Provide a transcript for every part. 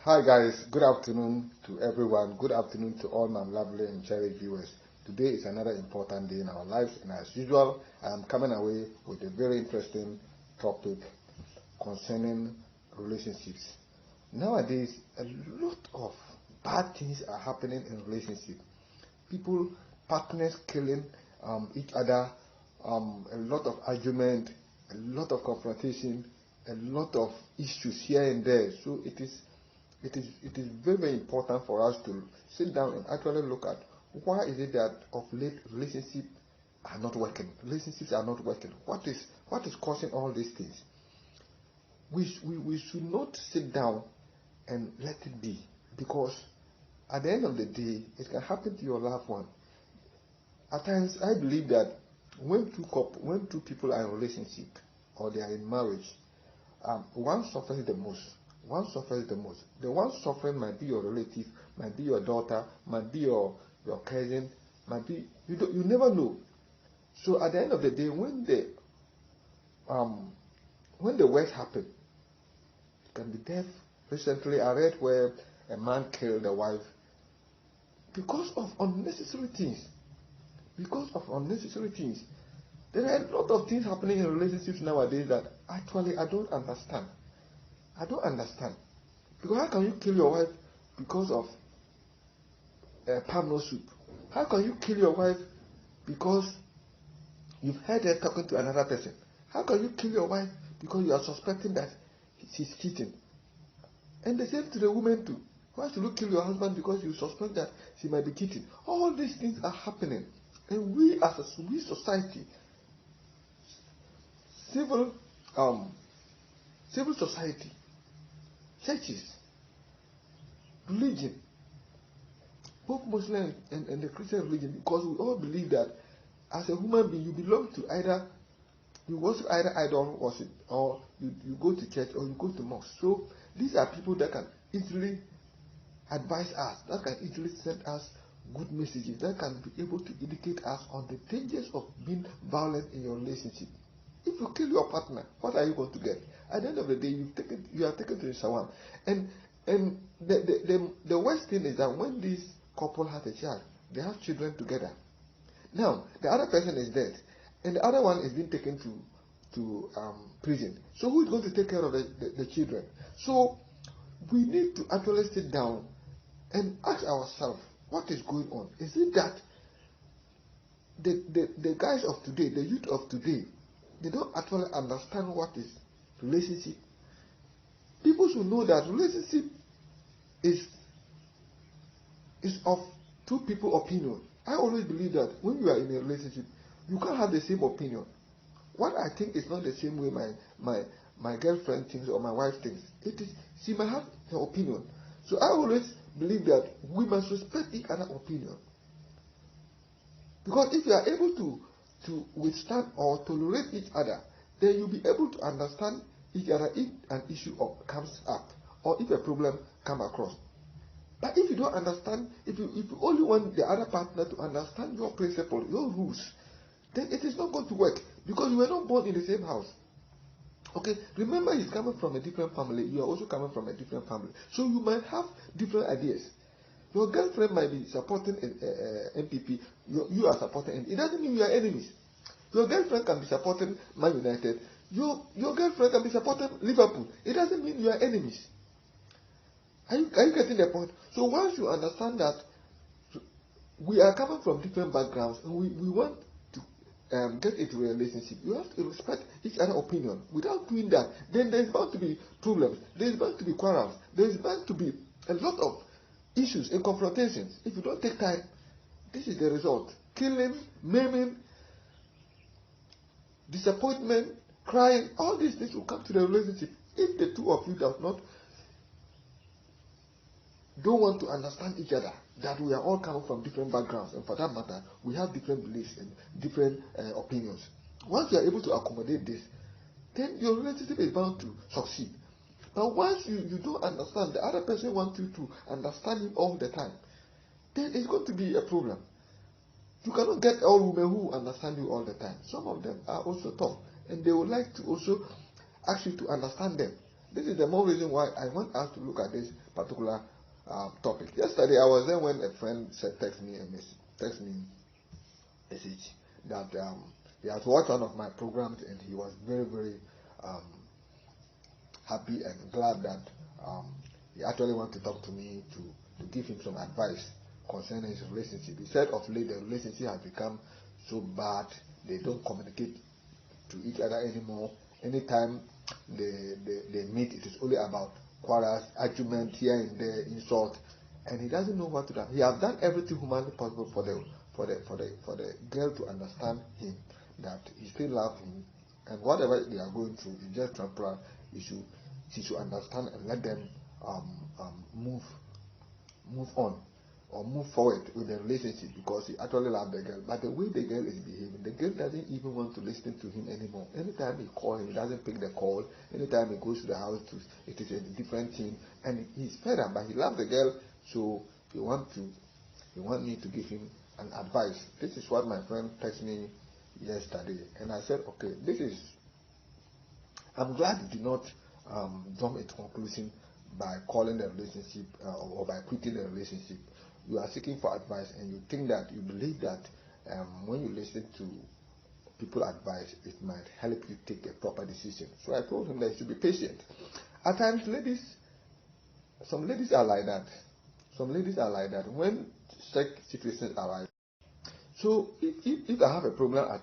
Hi guys, good afternoon to everyone. Good afternoon to all my lovely and cherished viewers. Today is another important day in our lives, and as usual, I am coming away with a very interesting topic concerning relationships. Nowadays, a lot of bad things are happening in relationships. People, partners killing each other, a lot of argument, a lot of confrontation, a lot of issues here and there. So it is very, very important for us to sit down and actually look at why is it that of late relationships are not working. Relationships are not working. What is causing all these things? We should not sit down and let it be, because at the end of the day, it can happen to your loved one. At times, I believe that when two people are in a relationship or they are in marriage, one suffers the most. One suffers the most. The one suffering might be your relative, might be your daughter, might be your cousin, might be you never know. So at the end of the day, when the worst happen, it can be death. Recently, I read where a man killed a wife because of unnecessary things. Because of unnecessary things. There are a lot of things happening in relationships nowadays that actually I don't understand. I don't understand. Because how can you kill your wife because of palm nut soup? How can you kill your wife because you've heard her talking to another person? How can you kill your wife because you are suspecting that she's cheating? And the same to the woman too. Why should you kill your husband because you suspect that she might be cheating? All these things are happening. And we as a society, civil society, churches, religion, both Muslim and the Christian religion, because we all believe that as a human being you belong to you worship either idol worship, or you go to church, or you go to mosque. So these are people that can easily advise us, that can easily send us good messages, that can be able to educate us on the dangers of being violent in your relationship. If you kill your partner, what are you going to get? At the end of the day, you are taken to the shawam. And the worst thing is that when this couple has a child, they have children together. Now, the other person is dead, and the other one is being taken to prison. So who is going to take care of the children? So we need to actually sit down and ask ourselves, what is going on? Is it that the guys of today, the youth of today, they don't actually understand what is relationship? People should know that relationship is of two people opinion. I always believe that when you are in a relationship, you can't have the same opinion. What I think is not the same way my girlfriend thinks or my wife thinks. She might have her opinion. So I always believe that we must respect each other's opinion. Because if you are able to withstand or tolerate each other, then you'll be able to understand each other if an issue comes up, or if a problem comes across. But if you don't understand, if you only want the other partner to understand your principle, your rules, then it is not going to work, because you were not born in the same house. Okay, remember, he's coming from a different family, you are also coming from a different family. So you might have different ideas. Your girlfriend might be supporting MPP, you are supporting MPP. It doesn't mean you are enemies. Your girlfriend can be supporting Man United, your girlfriend can be supporting Liverpool. It doesn't mean you are enemies. Are you getting the point? So once you understand that we are coming from different backgrounds and we want to get into a relationship, you have to respect each other's opinion. Without doing that, then there is bound to be problems, there is bound to be quarrels, there is bound to be a lot of issues and confrontations. If you don't take time, this is the result. Killing, maiming, disappointment, crying, all these things will come to the relationship if the two of you don't want to understand each other, that we are all coming from different backgrounds, and for that matter, we have different beliefs and different opinions. Once you are able to accommodate this, then your relationship is bound to succeed. Now, once you don't understand, the other person wants you to understand him all the time, then it's going to be a problem. You cannot get all women who understand you all the time. Some of them are also tough, and they would like to also ask you to understand them. This is the more reason why I want us to look at this particular topic. Yesterday, I was there when a friend text me a message that he had watched one of my programs and he was very, very happy and glad that he actually wanted to talk to me to give him some advice concerning his relationship. He said of late the relationship has become so bad, they don't communicate to each other anymore. Anytime they meet, it is only about quarrels, argument here and there, insult, and he doesn't know what to do. He has done everything humanly possible for the girl to understand him, that he still loves him, and whatever they are going through is just temporary. She should understand and let them move on or move forward with the relationship, because he actually loves the girl. But the way the girl is behaving, the girl doesn't even want to listen to him anymore. Anytime he calls him, he doesn't pick the call. Anytime he goes to the house, it is a different thing, and he's fed up. But he loves the girl, so he want me to give him an advice. This is what my friend texted me yesterday, and I said, okay, I'm glad you did not jump into conclusion by calling the relationship or by quitting the relationship. You are seeking for advice, and you believe that when you listen to people's advice, it might help you take a proper decision. So I told him that he should be patient. At times, some ladies are like that. Some ladies are like that when such situations arise. So if I have a problem at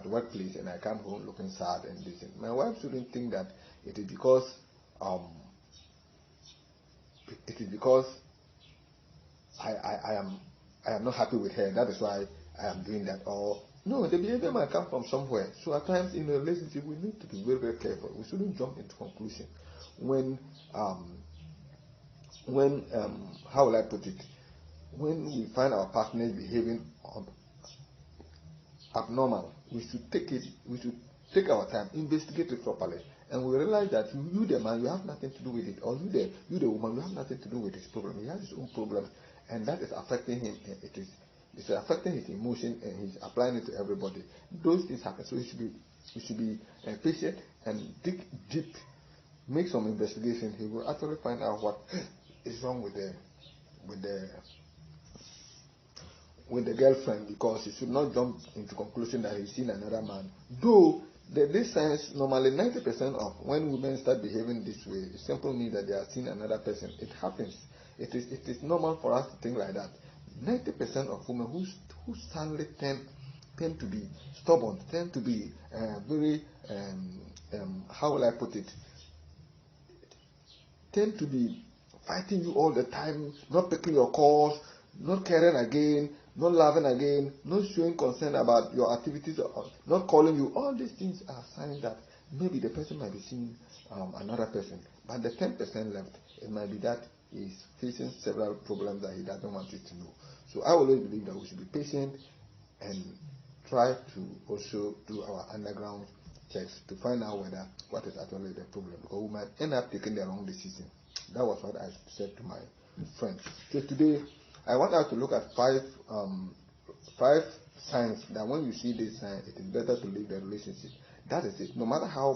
workplace and I come home looking sad and this, my wife shouldn't think that it is because I am not happy with her. That is why I am doing that. Or no, the behavior might come from somewhere. So at times in a relationship we need to be very, very careful. We shouldn't jump into conclusion when how will I put it? When we find our partners behaving abnormal, we should take our time, investigate it properly, and we realize that you the man, you have nothing to do with it, or you the woman, you have nothing to do with his problem. He has his own problems, and that is affecting him. It's affecting his emotion, and he's applying it to everybody. Those things happen, so we should be patient and dig deep, make some investigation. He will actually find out what is wrong with the girlfriend, because he should not jump into conclusion that he's seen another man. Though this sense, normally 90% of when women start behaving this way, it simply means that they are seeing another person. It happens. It is normal for us to think like that. 90% of women who suddenly tend to be stubborn, tend to be very how will I put it? Tend to be fighting you all the time, not picking your calls, not caring again, not loving again, not showing concern about your activities, not calling you. All these things are signs that maybe the person might be seeing another person. But the 10% left, it might be that he's facing several problems that he doesn't want you to know. So I always believe that we should be patient and try to also do our underground checks to find out what is actually the problem, because we might end up taking the wrong decision. That was what I said to my friend. So today I want us to look at five signs that when you see this sign, it is better to leave the relationship. That is it. No matter how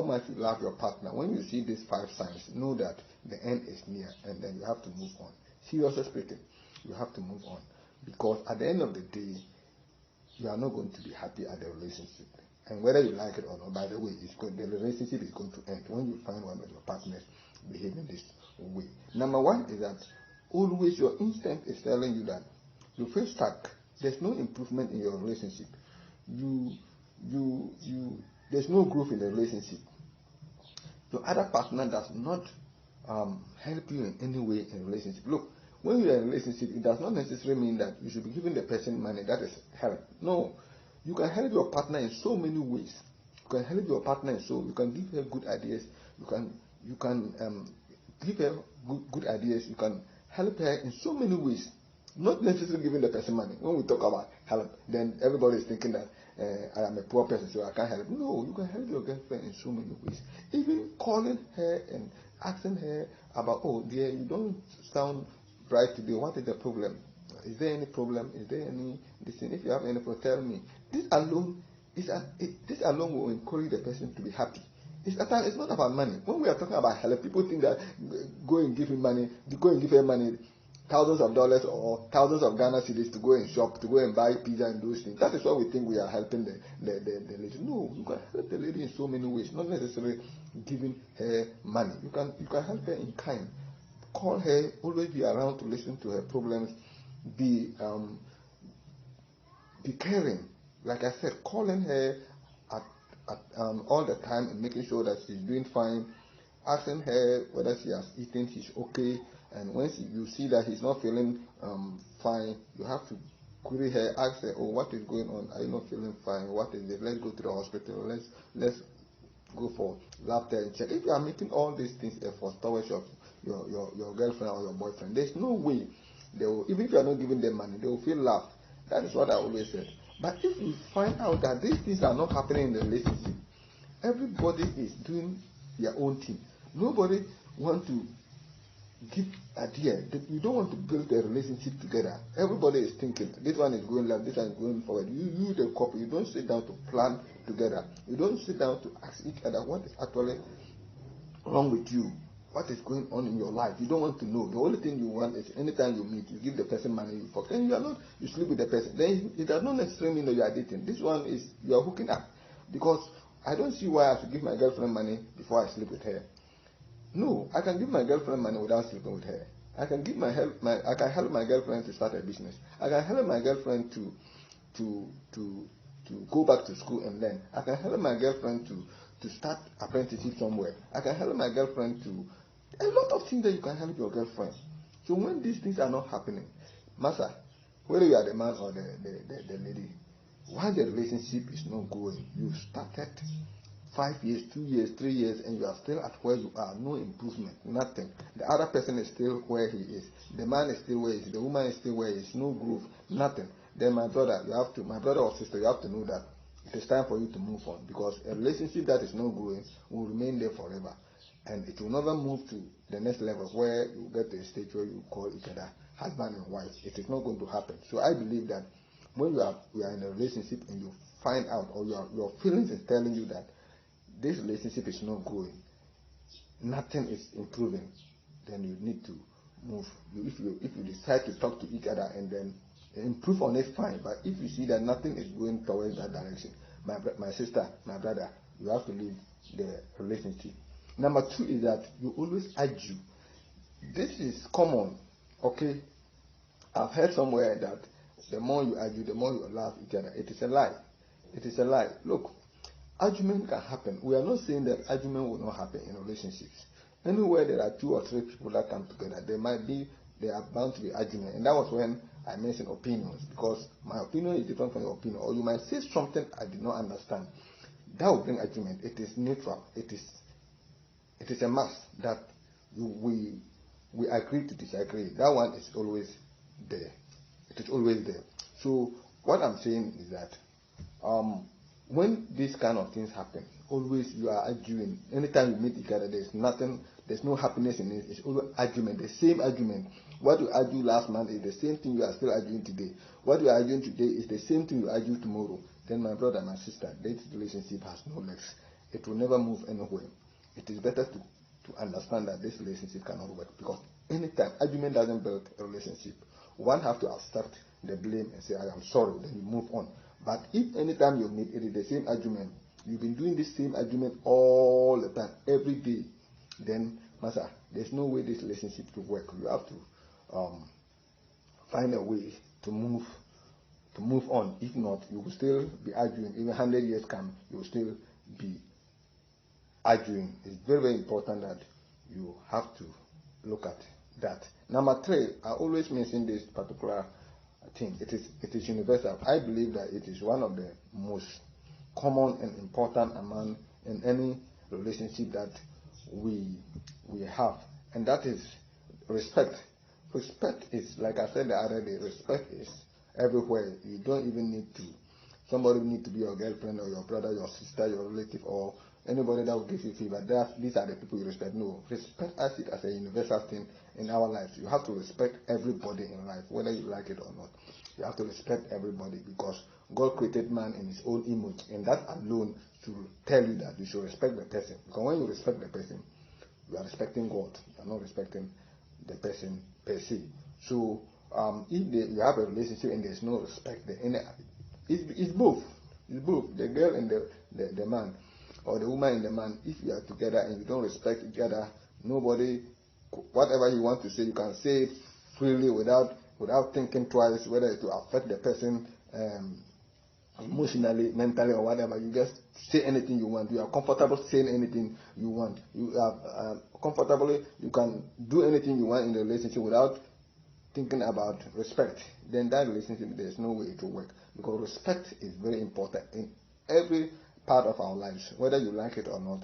much you love your partner, when you see these 5 signs, know that the end is near, and then you have to move on. Seriously speaking, you have to move on, because at the end of the day, you are not going to be happy at the relationship. And whether you like it or not, by the way, the relationship is going to end when you find one of your partners behaving this way. Number 1 is that always your instinct is telling you that you feel stuck. There's no improvement in your relationship. There's no growth in the relationship. Your other partner does not help you in any way in a relationship. Look, when you're in a relationship, it does not necessarily mean that you should be giving the person money. That is help. No, you can help your partner in so many ways. You can help your partner you can give her good ideas. You can give her good ideas. You can help her in so many ways. Not necessarily giving the person money. When we talk about help, then everybody is thinking that I am a poor person, so I can't help. No, you can help your girlfriend in so many ways. Even calling her and asking her about, oh dear, you don't sound bright today. What is the problem? Is there any problem? Is there any listen? If you have any problem, tell me. This alone will encourage the person to be happy. It's not about money. When we are talking about help, people think that go and give him money, go and give her money, thousands of dollars or thousands of Ghana cedis to go and shop, to go and buy pizza and those things. That is what we think we are helping the lady. No, you can help the lady in so many ways, not necessarily giving her money. You can help her in kind. Call her, always be around to listen to her problems. Be caring. Like I said, calling her at all the time and making sure that she's doing fine, asking her whether she has eaten, she's okay, and when you see that he's not feeling fine, you have to query her, ask her, oh, what is going on? Are you not feeling fine? What is it? Let's go to the hospital. Let's go for lab test and check. If you are making all these things efforts towards your girlfriend or your boyfriend, there's no way they will, even if you are not giving them money, they will feel loved. That is what I always said. But if you find out that these things are not happening in the relationship, everybody is doing their own thing. Nobody wants to give idea. You don't want to build a relationship together. Everybody is thinking, this one is going left, this one is going forward. You the couple, you don't sit down to plan together. You don't sit down to ask each other what is actually wrong with you. What is going on in your life? You don't want to know. The only thing you want is anytime you meet, you give the person money, you fuck. Then you sleep with the person. Then it does not necessarily mean that you are dating. This one is you are hooking up. Because I don't see why I should give my girlfriend money before I sleep with her. No, I can give my girlfriend money without sleeping with her. I can help my girlfriend to start a business. I can help my girlfriend to go back to school and learn. I can help my girlfriend to start apprenticeship somewhere. I can help my girlfriend to a lot of things that you can help your girlfriend. So when these things are not happening, Master, whether you are the man or the lady, why the relationship is not going, you started 5 years, 2 years, 3 years, and you are still at where you are, no improvement, nothing. The other person is still where he is. The man is still where he is. The woman is still where he is. No growth, nothing. Then my brother or sister, you have to know that it is time for you to move on, because a relationship that is not growing will remain there forever. And it will never move to the next level where you get to a stage where you call each other husband and wife. It is not going to happen. So I believe that when we are in a relationship and you find out, or your feelings is telling you that this relationship is not growing, nothing is improving, then you need to move. If you decide to talk to each other and then improve on it, fine. But if you see that nothing is going towards that direction, my sister, my brother, you have to leave the relationship. Number 2 is that you always argue. This is common, okay? I've heard somewhere that the more you argue, the more you love each other. It is a lie. It is a lie. Look, argument can happen. We are not saying that argument will not happen in relationships. Anywhere there are 2 or 3 people that come together, there are bound to be argument. And that was when I mentioned opinions, because my opinion is different from your opinion. Or you might say something I did not understand. That will bring argument. It is neutral. It is a must that we agree to disagree. That one is always there. It is always there. So what I'm saying is that when these kind of things happen, always you are arguing. Anytime you meet each other, there's no happiness in it. It's always argument, the same argument. What you argued last month is the same thing you are still arguing today. What you are arguing today is the same thing you argue tomorrow. Then my brother, my sister, this relationship has no legs. It will never move anywhere. It is better to understand that this relationship cannot work, because anytime argument doesn't build a relationship, one have to accept the blame and say, I am sorry, then you move on. But if anytime you meet, it is the same argument, you've been doing this same argument all the time, every day, then, Master, there's no way this relationship will work. You have to find a way to move on. If not, you will still be arguing. Even 100 years come, you will still be arguing. It's very, very important that you have to look at that. Number 3, I always mention this particular thing. It is universal. I believe that it is one of the most common and important among in any relationship that we have, and that is respect. Respect is, like I said the other day, respect is everywhere. You don't even need to, somebody need to be your girlfriend or your brother, your sister, your relative, or anybody that will give you favor. These are the people you respect. No, respect as it as a universal thing in our lives. You have to respect everybody in life, whether you like it or not. You have to respect everybody, because God created man in his own image, and that alone should tell you that you should respect the person. Because when you respect the person, you are respecting God. You are not respecting the person per se. So if you have a relationship and there's no respect, it's both. It's both the girl and the man, or the woman and the man. If you are together and you don't respect each other, nobody, whatever you want to say, you can say it freely without thinking twice whether it will affect the person emotionally, mentally, or whatever. You just say anything you want. You are comfortable saying anything you want. You are comfortably, you can do anything you want in the relationship without thinking about respect. Then that relationship, there's no way it will work, because respect is very important in every part of our lives. Whether you like it or not,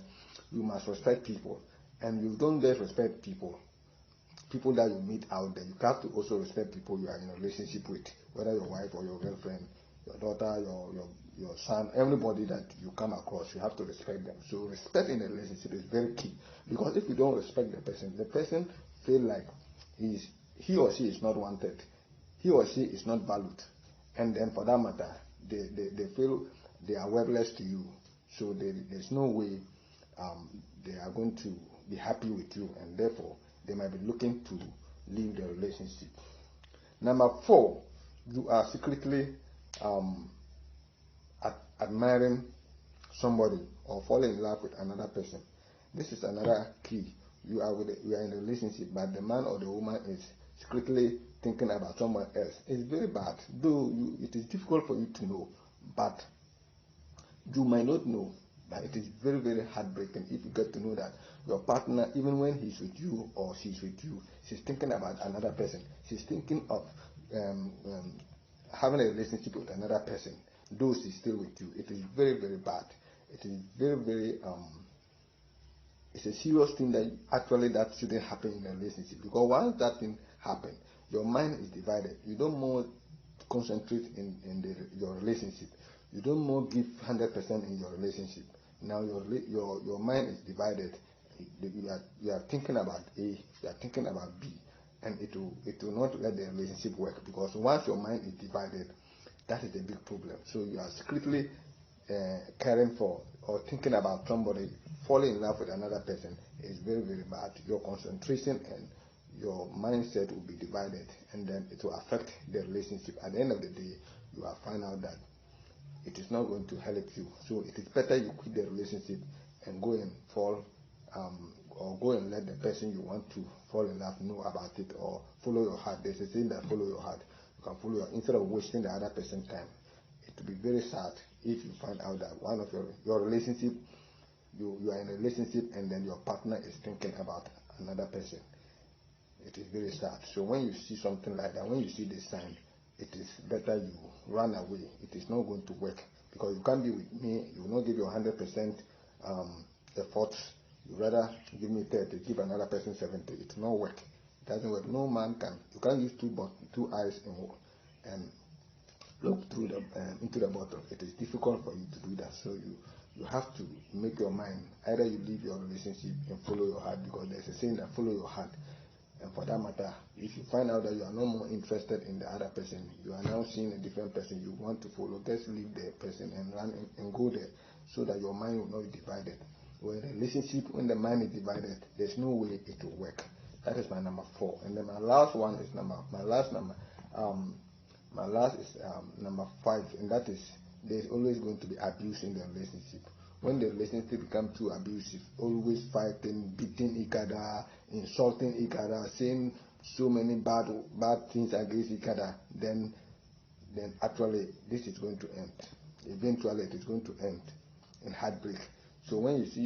you must respect people. And you don't just respect people that you meet out there. You have to also respect people you are in a relationship with, whether your wife or your girlfriend, your daughter, your son, everybody that you come across. You have to respect them. So respect in a relationship is very key, because if you don't respect the person feel like he or she is not wanted, he or she is not valued, and then for that matter, they feel they are worthless to you. So there's no way they are going to be happy with you, and therefore they might be looking to leave the relationship. Number 4, you are secretly admiring somebody or falling in love with another person. This is another key. You are in a relationship, but the man or the woman is secretly thinking about someone else. It's very bad. Though it is difficult for you to know, but you might not know. But it is very, very heartbreaking if you get to know that your partner, even when he's with you or she's with you, she's thinking about another person. She's thinking of having a relationship with another person, though she's still with you. It is very, very bad. It is very, very it's a serious thing that shouldn't happen in a relationship, because once that thing happens, your mind is divided. You don't more concentrate in your relationship. You don't more give 100% in your relationship. Now your mind is divided. You are thinking about A, you are thinking about B, and it will not let the relationship work, because once your mind is divided, that is a big problem. So you are secretly caring for or thinking about somebody, falling in love with another person is very, very bad. Your concentration and your mindset will be divided, and then it will affect the relationship. At the end of the day, you will find out that it is not going to help you. So it is better you quit the relationship and go and or go and let the person you want to fall in love know about it, or follow your heart. There's a saying that follow your heart. You can follow instead of wasting the other person's time. It will be very sad if you find out that one of your relationship, you are in a relationship and then your partner is thinking about another person. It is very sad. So when you see something like that, when you see this sign, it is better you run away. It is not going to work, because you can't be with me. You will not give your 100% effort. You rather give me 30, give another person 70. It will not work. It doesn't work. No man can. You can't use two eyes and look through into the bottle. It is difficult for you to do that. So you have to make your mind. Either you leave your relationship and follow your heart, because there's a saying that follow your heart. And for that matter, if you find out that you are no more interested in the other person, you are now seeing a different person you want to follow, just leave the person and run and go there, so that your mind will not be divided. When a relationship, when the mind is divided, there's no way it will work. That is my number 4. And then my last one is number 5, and that is, there's always going to be abuse in the relationship. When the relationship becomes too abusive, always fighting, beating each other, insulting each other, saying so many bad things against each other, then actually this is going to end. Eventually it is going to end in heartbreak. So when you see